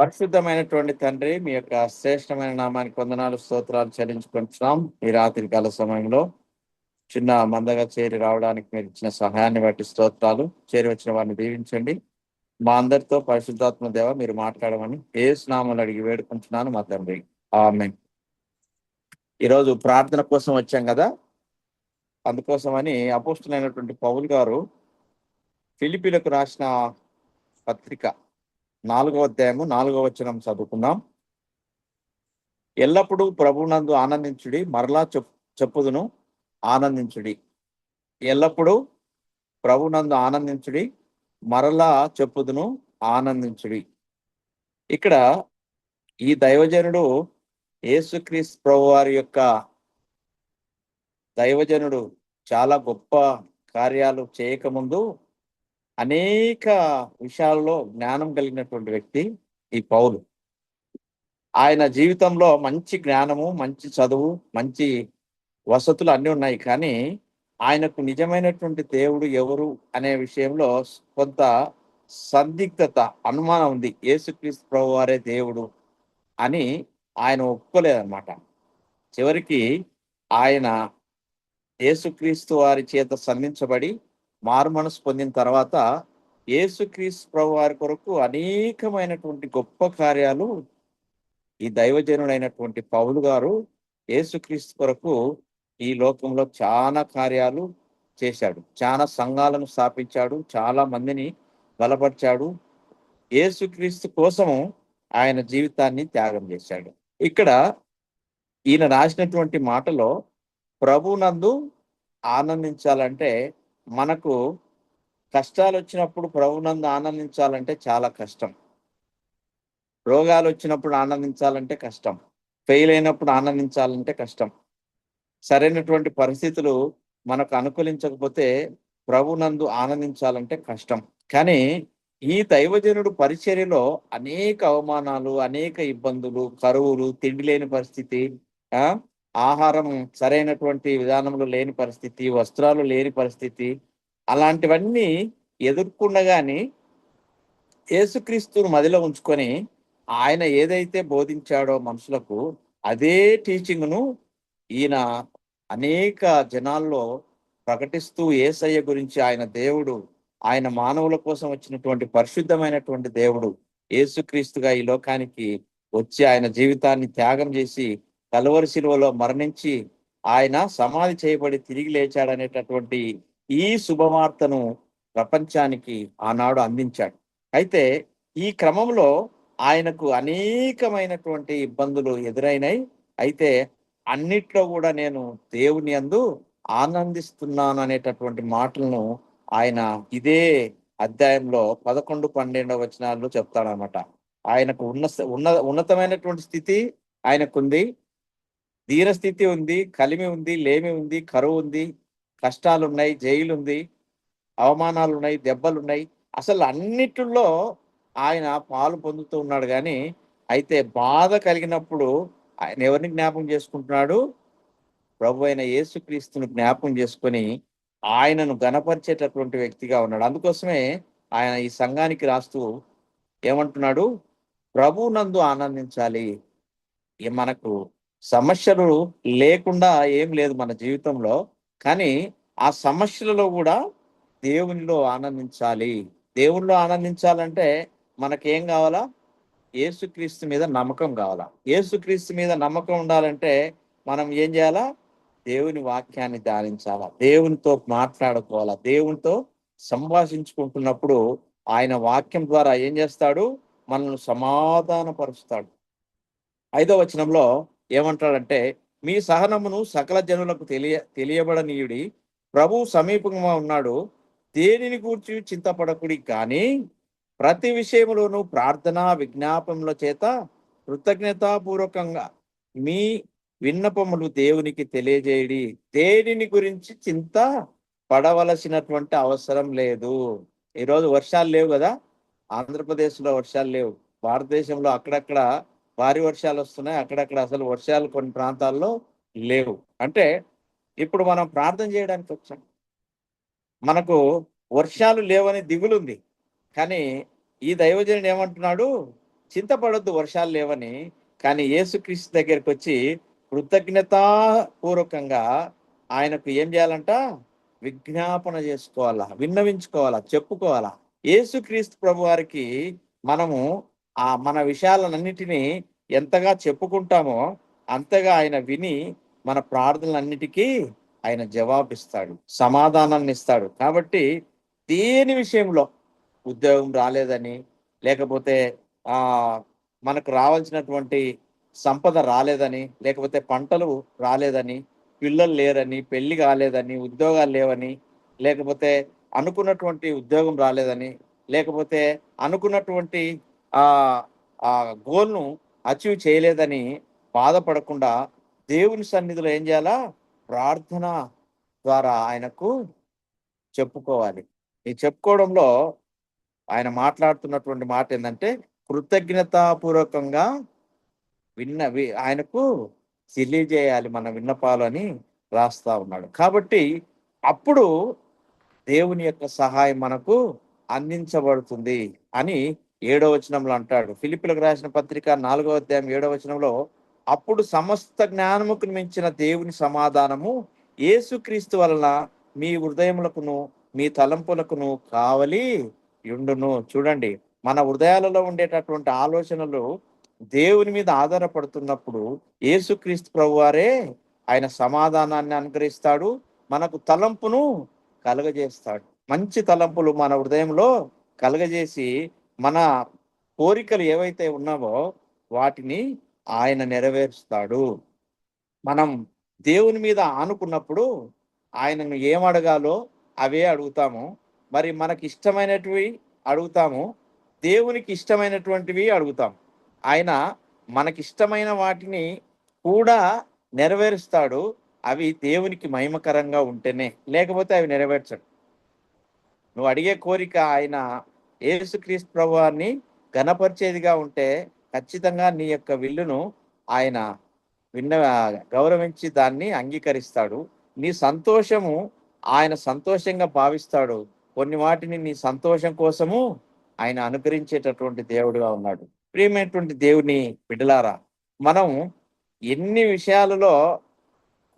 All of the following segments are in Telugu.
పరిశుద్ధమైనటువంటి తండ్రి, మీ యొక్క శ్రేష్టమైన నామానికి వందనాలు, స్తోత్రాలు చెల్లించుకుంటున్నాం. ఈ రాత్రి కాల సమయంలో చిన్న మందగా చేరి రావడానికి మీరు ఇచ్చిన సహాయాన్ని బట్టి స్తోత్రాలు. చేరి వచ్చిన వారిని దీవించండి. మా అందరితో పరిశుద్ధాత్మ దేవ మీరు మాట్లాడమని యేసు నామములో అడిగి వేడుకుంటున్నాను మా తండ్రి, ఆమేన్. ఈరోజు ప్రార్థన కోసం వచ్చాం కదా, అందుకోసమని అపోస్తులైనటువంటి పౌలు గారు ఫిలిప్పీలకు రాసిన పత్రిక 4వ అధ్యాయము 4వ వచనం చదువుకుందాం. ఎల్లప్పుడూ ప్రభువునందు ఆనందించుడి, మరలా చెప్పుదును ఆనందించుడి. ఎల్లప్పుడూ ప్రభువునందు ఆనందించుడి, మరలా చెప్పుదును ఆనందించుడి. ఇక్కడ ఈ దైవజనుడు యేసుక్రీస్తు ప్రభు వారి యొక్క దైవజనుడు చాలా గొప్ప కార్యాలు చేయకముందు అనేక విషయాల్లో జ్ఞానం కలిగినటువంటి వ్యక్తి ఈ పౌలు. ఆయన జీవితంలో మంచి జ్ఞానము, మంచి చదువు, మంచి వసతులు అన్నీ ఉన్నాయి. కానీ ఆయనకు నిజమైనటువంటి దేవుడు ఎవరు అనే విషయంలో కొంత సందిగ్ధత, అనుమానం ఉంది. యేసుక్రీస్తు ప్రభు వారే దేవుడు అని ఆయన ఒప్పుకోలేదన్నమాట. చివరికి ఆయన యేసుక్రీస్తు వారి చేత సంధించబడి మారు మనసు పొందిన తర్వాత యేసుక్రీస్తు ప్రభు వారి కొరకు అనేకమైనటువంటి గొప్ప కార్యాలు ఈ దైవజనుడైనటువంటి పౌలు గారు యేసుక్రీస్తు కొరకు ఈ లోకంలో చాలా కార్యాలు చేశాడు. చాలా సంఘాలను స్థాపించాడు, చాలా మందిని బలపరిచాడు. యేసుక్రీస్తు కోసము ఆయన జీవితాన్ని త్యాగం చేశాడు. ఇక్కడ ఈయన రాసినటువంటి మాటలో ప్రభునందు ఆనందించాలంటే, మనకు కష్టాలు వచ్చినప్పుడు ప్రభునందు ఆనందించాలంటే చాలా కష్టం. రోగాలు వచ్చినప్పుడు ఆనందించాలంటే కష్టం. ఫెయిల్ అయినప్పుడు ఆనందించాలంటే కష్టం. సరైనటువంటి పరిస్థితులు మనకు అనుకూలించకపోతే ప్రభునందు ఆనందించాలంటే కష్టం. కానీ ఈ దైవజనుడు పరిచర్యలో అనేక అవమానాలు, అనేక ఇబ్బందులు, కరువులు, తిండి లేని పరిస్థితి, ఆహారం సరైనటువంటి విధానంలో లేని పరిస్థితి, వస్త్రాలు లేని పరిస్థితి, అలాంటివన్నీ ఎదుర్కొనగాని యేసుక్రీస్తును మదిలో ఉంచుకొని ఆయన ఏదైతే బోధించాడో మనుషులకు, అదే టీచింగ్ను ఈయన అనేక జనాల్లో ప్రకటిస్తూ యేసయ్య గురించి, ఆయన దేవుడు, ఆయన మానవుల కోసం వచ్చినటువంటి పరిశుద్ధమైనటువంటి దేవుడు యేసుక్రీస్తుగా ఈ లోకానికి వచ్చి ఆయన జీవితాన్ని త్యాగం చేసి కలువరి శిలువలో మరణించి ఆయన సమాధి చేయబడి తిరిగి లేచాడనేటటువంటి ఈ శుభవార్తను ప్రపంచానికి ఆనాడు అందించాడు. అయితే ఈ క్రమంలో ఆయనకు అనేకమైనటువంటి ఇబ్బందులు ఎదురైనాయి. అయితే అన్నిట్లో కూడా నేను దేవుని యందు ఆనందిస్తున్నాను అనేటటువంటి మాటలను ఆయన ఇదే అధ్యాయంలో 11, 12 వచనాల్లో చెప్తాడనమాట. ఆయనకు ఉన్నతమైనటువంటి స్థితి ఆయనకుంది, దీనస్థితి ఉంది, కలిమి ఉంది, లేమి ఉంది, కరువు ఉంది, కష్టాలు ఉన్నాయి, జైలు ఉంది, అవమానాలు ఉన్నాయి, దెబ్బలున్నాయి. అసలు అన్నిటిలో ఆయన పాలు పొందుతూ ఉన్నాడు. కానీ అయితే బాధ కలిగినప్పుడు ఆయన ఎవరిని జ్ఞాపకం చేసుకుంటున్నాడు? ప్రభు అయిన యేసుక్రీస్తును జ్ఞాపకం చేసుకొని ఆయనను గణపరిచేటటువంటి వ్యక్తిగా ఉన్నాడు. అందుకోసమే ఆయన ఈ సంఘానికి రాస్తూ ఏమంటున్నాడు? ప్రభువునందు ఆనందించాలి. మనకు సమస్యలు లేకుండా ఏం లేదు మన జీవితంలో. కానీ ఆ సమస్యలలో కూడా దేవునిలో ఆనందించాలి. దేవునిలో ఆనందించాలంటే మనకేం కావాలా? యేసుక్రీస్తు మీద నమ్మకం కావాలా. యేసుక్రీస్తు మీద నమ్మకం ఉండాలంటే మనం ఏం చేయాలా? దేవుని వాక్యాన్ని ధ్యానించాలా, దేవునితో మాట్లాడుకోవాలా. దేవునితో సంభాషించుకుంటున్నప్పుడు ఆయన వాక్యం ద్వారా ఏం చేస్తాడు? మనల్ని సమాధానపరుస్తాడు. 5వ వచనంలో ఏమంటాడంటే, మీ సహనమును సకల జనులకు తెలియబడనీయుడి, ప్రభు సమీపంగా ఉన్నాడు, దేనిని గూర్చి చింతపడకుడి, కానీ ప్రతి విషయములోనూ ప్రార్థన విజ్ఞాపముల చేత కృతజ్ఞతాపూర్వకంగా మీ విన్నపములు దేవునికి తెలియజేయడి. దేనిని గురించి చింత పడవలసినటువంటి అవసరం లేదు. ఈరోజు వర్షాలు లేవు కదా, ఆంధ్రప్రదేశ్లో వర్షాలు లేవు. భారతదేశంలో అక్కడక్కడ భారీ వర్షాలు వస్తున్నాయి, అక్కడక్కడ అసలు వర్షాలు కొన్ని ప్రాంతాల్లో లేవు. అంటే ఇప్పుడు మనం ప్రార్థన చేయడానికి వచ్చాం. మనకు వర్షాలు లేవని దిగులుంది. కానీ ఈ దైవజనుడు ఏమంటున్నాడు? చింతపడొద్దు వర్షాలు లేవని. కానీ యేసుక్రీస్తు దగ్గరికి వచ్చి కృతజ్ఞతాపూర్వకంగా ఆయనకు ఏం చేయాలంట? విజ్ఞాపన చేసుకోవాలా, విన్నవించుకోవాలా, చెప్పుకోవాలా. యేసుక్రీస్తు ప్రభువారికి మనము మన విషయాలన్నిటినీ ఎంతగా చెప్పుకుంటామో అంతగా ఆయన విని మన ప్రార్థనలన్నిటికీ ఆయన జవాబిస్తాడు, సమాధానాన్ని ఇస్తాడు. కాబట్టి దేని విషయంలో ఉద్యోగం రాలేదని, లేకపోతే ఆ మనకు రావాల్సినటువంటి సంపద రాలేదని, లేకపోతే పంటలు రాలేదని, పిల్లలు లేరని, పెళ్లి కాలేదని, ఉద్యోగాలు లేవని, లేకపోతే అనుకున్నటువంటి ఉద్యోగం రాలేదని, లేకపోతే అనుకున్నటువంటి ఆ ఆ గోల్ను అచీవ్ చేయలేదని బాధపడకుండా దేవుని సన్నిధిలో ఏం చేయాలా? ప్రార్థన ద్వారా ఆయనకు చెప్పుకోవాలి. ఈ చెప్పుకోవడంలో ఆయన మాట్లాడుతున్నటువంటి మాట ఏందంటే, కృతజ్ఞతాపూర్వకంగా ఆయనకు తెలియజేయాలి మన విన్నపాలు అని రాస్తా ఉన్నాడు. కాబట్టి అప్పుడు దేవుని యొక్క సహాయం మనకు అందించబడుతుంది అని 7వ వచనంలో అంటాడు. ఫిలిప్పీలకు రాసిన పత్రిక 4వ అధ్యాయం 7వ వచనంలో, అప్పుడు సమస్త జ్ఞానముకు మించిన దేవుని సమాధానము యేసుక్రీస్తు వలన మీ హృదయములకును మీ తలంపులకును కావలి యుండును. చూడండి, మన హృదయాలలో ఉండేటటువంటి ఆలోచనలు దేవుని మీద ఆధారపడుతున్నప్పుడు యేసుక్రీస్తు ప్రభువారే ఆయన సమాధానాన్ని అనుగ్రహిస్తాడు, మనకు తలంపును కలుగజేస్తాడు. మంచి తలంపులు మన హృదయంలో కలుగజేసి మన కోరికలు ఏవైతే ఉన్నావో వాటిని ఆయన నెరవేరుస్తాడు. మనం దేవుని మీద ఆనుకున్నప్పుడు ఆయనను ఏం అడగాలో అవే అడుగుతాము. మరి మనకి ఇష్టమైనటివి అడుగుతాము, దేవునికి ఇష్టమైనటువంటివి అడుగుతాం. ఆయన మనకిష్టమైన వాటిని కూడా నెరవేరుస్తాడు. అవి దేవునికి మహిమకరంగా ఉంటేనే, లేకపోతే అవి నెరవేర్చడు. నువ్వు అడిగే కోరిక ఆయన యేసుక్రీస్తు ప్రభువాన్ని ఘనపరిచేదిగా ఉంటే ఖచ్చితంగా నీ యొక్క విల్లును ఆయన విన్న గౌరవించి దాన్ని అంగీకరిస్తాడు. నీ సంతోషము ఆయన సంతోషంగా భావిస్తాడు. కొన్ని వాటిని నీ సంతోషం కోసము ఆయన అనుగ్రహించేటటువంటి దేవుడుగా ఉన్నాడు. ప్రియమైనటువంటి దేవుని బిడ్డలారా, మనం ఎన్ని విషయాలలో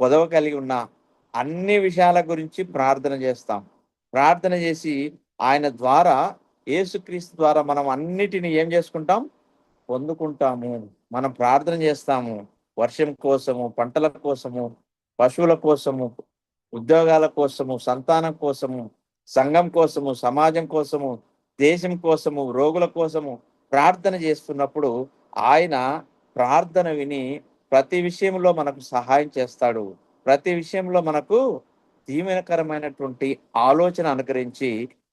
కొదవ కలిగి ఉన్నా అన్ని విషయాల గురించి ప్రార్థన చేస్తాం. ప్రార్థన చేసి ఆయన ద్వారా, యేసుక్రీస్తు ద్వారా మనం అన్నిటిని ఏం చేసుకుంటాం? పొందుకుంటాము. మనం ప్రార్థన చేస్తాము వర్షం కోసము, పంటల కోసము, పశువుల కోసము, ఉద్యోగాల కోసము, సంతానం కోసము, సంఘం కోసము, సమాజం కోసము, దేశం కోసము, రోగుల కోసము ప్రార్థన చేస్తున్నప్పుడు ఆయన ప్రార్థన విని ప్రతి విషయంలో మనకు సహాయం చేస్తాడు. ప్రతి విషయంలో మనకు దీవెనకరమైనటువంటి ఆలోచన అనుకరించి,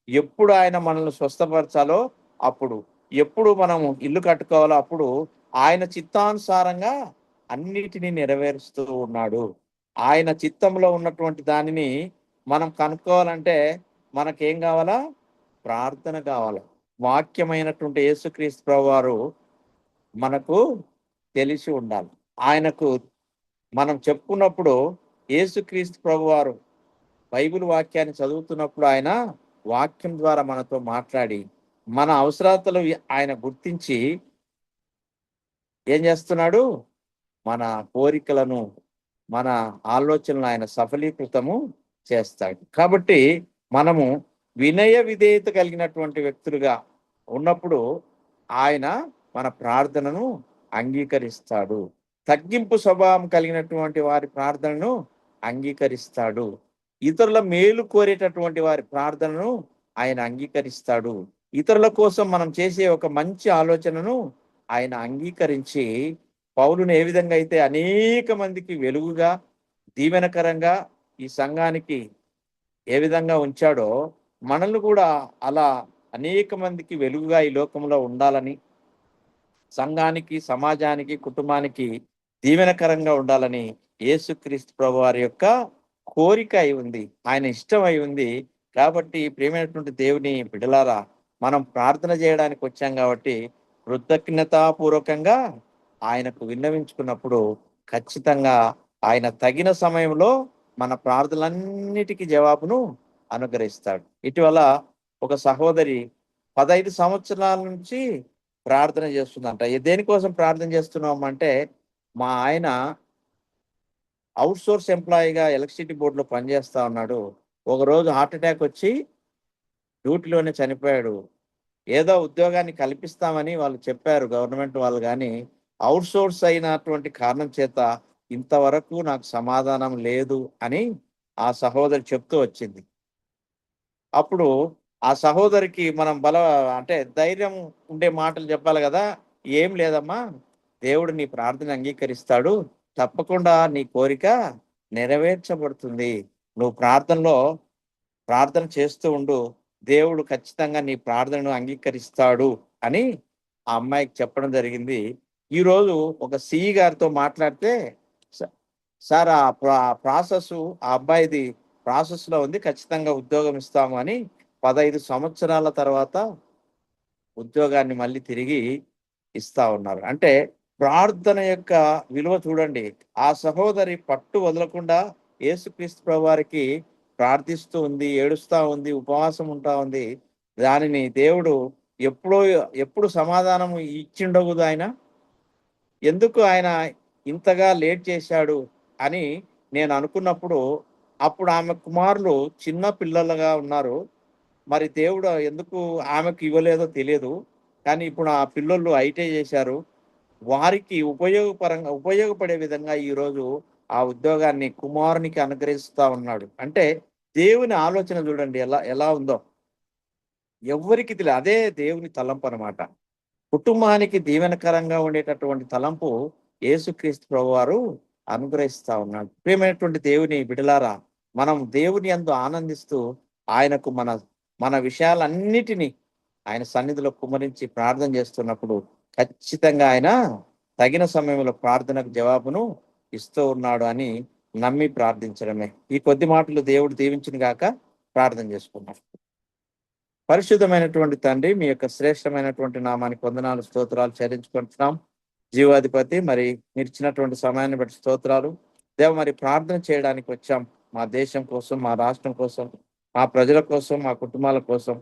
ఎప్పుడు ఆయన మనల్ని స్వస్థపరచాలో అప్పుడు, ఎప్పుడు మనం ఇల్లు కట్టుకోవాలో అప్పుడు ఆయన చిత్తానుసారంగా అన్నిటినీ నెరవేరుస్తూ ఉన్నాడు. ఆయన చిత్తంలో ఉన్నటువంటి దానిని మనం కనుక్కోవాలంటే మనకేం కావాలా? ప్రార్థన కావాలి. వాక్యమైనటువంటి యేసుక్రీస్తు ప్రభువారు మనకు తెలిసి ఉండాలి. ఆయనకు మనం చెప్పుకున్నప్పుడు యేసుక్రీస్తు ప్రభువారు బైబిల్ వాక్యాన్ని చదువుతున్నప్పుడు ఆయన వాక్యం ద్వారా మనతో మాట్లాడి మన అవసరతలు ఆయన గుర్తించి ఏం చేస్తున్నాడు? మన కోరికలను, మన ఆలోచనలు ఆయన సఫలీకృతము చేస్తాడు. కాబట్టి మనము వినయ విధేయత కలిగినటువంటి వ్యక్తులుగా ఉన్నప్పుడు ఆయన మన ప్రార్థనను అంగీకరిస్తాడు. తగ్గింపు స్వభావం కలిగినటువంటి వారి ప్రార్థనను అంగీకరిస్తాడు. ఇతరుల మేలు కోరేటటువంటి వారి ప్రార్థనను ఆయన అంగీకరిస్తాడు. ఇతరుల కోసం మనం చేసే ఒక మంచి ఆలోచనను ఆయన అంగీకరించి, పౌలును ఏ విధంగా అయితే అనేక మందికి వెలుగుగా, దీవెనకరంగా ఈ సంఘానికి ఏ విధంగా ఉంచాడో, మనల్ని కూడా అలా అనేక మందికి వెలుగుగా ఈ లోకంలో ఉండాలని, సంఘానికి, సమాజానికి, కుటుంబానికి దీవెనకరంగా ఉండాలని యేసుక్రీస్తు ప్రభువారి యొక్క కోరిక అయి ఉంది, ఆయన ఇష్టం అయి ఉంది. కాబట్టి ప్రియమైనటువంటి దేవుని బిడ్డలారా, మనం ప్రార్థన చేయడానికి వచ్చాం కాబట్టి కృతజ్ఞతాపూర్వకంగా ఆయనకు విన్నవించుకున్నప్పుడు ఖచ్చితంగా ఆయన తగిన సమయంలో మన ప్రార్థనలన్నిటికీ జవాబును అనుగ్రహిస్తాడు. ఇటీవల ఒక సహోదరి 15 సంవత్సరాల నుంచి ప్రార్థన చేస్తుందంట. దేనికోసం ప్రార్థన చేస్తున్నాం అంటే, మా ఆయన అవుట్ సోర్స్ ఎంప్లాయీగా ఎలక్ట్రిసిటీ బోర్డులో పనిచేస్తా ఉన్నాడు. ఒకరోజు హార్ట్ అటాక్ వచ్చి డ్యూటీలోనే చనిపోయాడు. ఏదో ఉద్యోగాన్ని కల్పిస్తామని వాళ్ళు చెప్పారు గవర్నమెంట్ వాళ్ళు గానీ, అవుట్ సోర్స్ అయినటువంటి కారణం చేత ఇంతవరకు నాకు సమాధానం లేదు అని ఆ సహోదరి చెప్తూ వచ్చింది. అప్పుడు ఆ సహోదరికి మనం అంటే ధైర్యం ఉండే మాటలు చెప్పాలి గదా! "ఏం లేదమ్మా, దేవుడు నీ ప్రార్థన అంగీకరిస్తాడు. తప్పకుండా నీ కోరిక నెరవేర్చబడుతుంది. నువ్వు ప్రార్థన చేస్తూ ఉండు. దేవుడు ఖచ్చితంగా నీ ప్రార్థనను అంగీకరిస్తాడు" అని ఆ అమ్మాయికి చెప్పడం జరిగింది. ఈరోజు ఒక సీఈ గారితో మాట్లాడితే, "స సార్ ప్రాసెసు ఆ అబ్బాయిది ప్రాసెస్‌లో ఉంది. ఖచ్చితంగా ఉద్యోగం ఇస్తాము" అని 15 సంవత్సరాల తర్వాత ఉద్యోగాన్ని మళ్ళీ తిరిగి ఇస్తా ఉన్నారు. అంటే ప్రార్థన యొక్క విలువ చూడండి. ఆ సహోదరి పట్టు వదలకుండా యేసుక్రీస్తు ప్రభువారికి ప్రార్థిస్తూ ఉంది, ఏడుస్తా ఉంది, ఉపవాసం ఉంటా ఉంది. దానిని దేవుడు ఎప్పుడో ఎప్పుడు సమాధానం ఇచ్చిండగుదు ఆయన? ఎందుకు ఆయన ఇంతగా లేట్ చేశాడు అని నేను అనుకున్నప్పుడు, అప్పుడు ఆమె కుమారులు చిన్న పిల్లలుగా ఉన్నారు. మరి దేవుడు ఎందుకు ఆమెకు ఇవ్వలేదో తెలియదు. కానీ ఇప్పుడు ఆ పిల్లోళ్ళు ఐటీఐ చేశారు. వారికి ఉపయోగపడే విధంగా ఈరోజు ఆ ఉద్యోగాన్ని కుమారునికి అనుగ్రహిస్తా ఉన్నాడు. అంటే దేవుని ఆలోచన చూడండి ఎలా ఎలా ఉందో. ఎవ్వరికీ అదే దేవుని తలంపనమాట. కుటుంబానికి దీవెనకరంగా ఉండేటటువంటి తలంపు యేసుక్రీస్తు ప్రభువారు అనుగ్రహిస్తా ఉన్నాడు. ప్రియమైనటువంటి దేవుని బిడలారా, మనం దేవుని యందు ఆనందిస్తూ ఆయనకు మన మన విషయాలన్నిటినీ ఆయన సన్నిధిలో కుమ్మరించి ప్రార్థన చేస్తున్నప్పుడు ఖచ్చితంగా ఆయన తగిన సమయంలో ప్రార్థనకు జవాబును ఇస్తూ ఉన్నాడు అని నమ్మి ప్రార్థించడమే. ఈ కొద్ది మాటలు దేవుడు దీవించును గాక. ప్రార్థన చేసుకుందాం. పరిశుద్ధమైనటువంటి తండ్రి, మీ యొక్క శ్రేష్టమైనటువంటి నామానికి వందనాలు, స్తోత్రాలు చెల్లించుకుంటున్నాం. జీవాధిపతి, మరి మీరిచ్చినటువంటి సమయాన్ని బట్టి స్తోత్రాలు. దేవ, మరి ప్రార్థన చేయడానికి వచ్చాం. మా దేశం కోసం, మా రాష్ట్రం కోసం, మా ప్రజల కోసం, మా కుటుంబాల కోసం,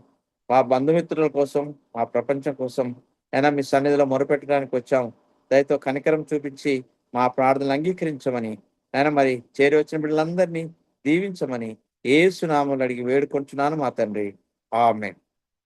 మా బంధుమిత్రుల కోసం, మా ప్రపంచం కోసం అయినా మీ సన్నిధిలో మొరపెట్టడానికి వచ్చాం. దయతో కనికరం చూపించి మా ప్రార్థనలు అంగీకరించమని, అయినా మరి చేరి వచ్చిన బిడ్డలందరినీ దీవించమని యేసు నామములో అడిగి వేడుకుంటున్నాను మా తండ్రి. ఆమేన్.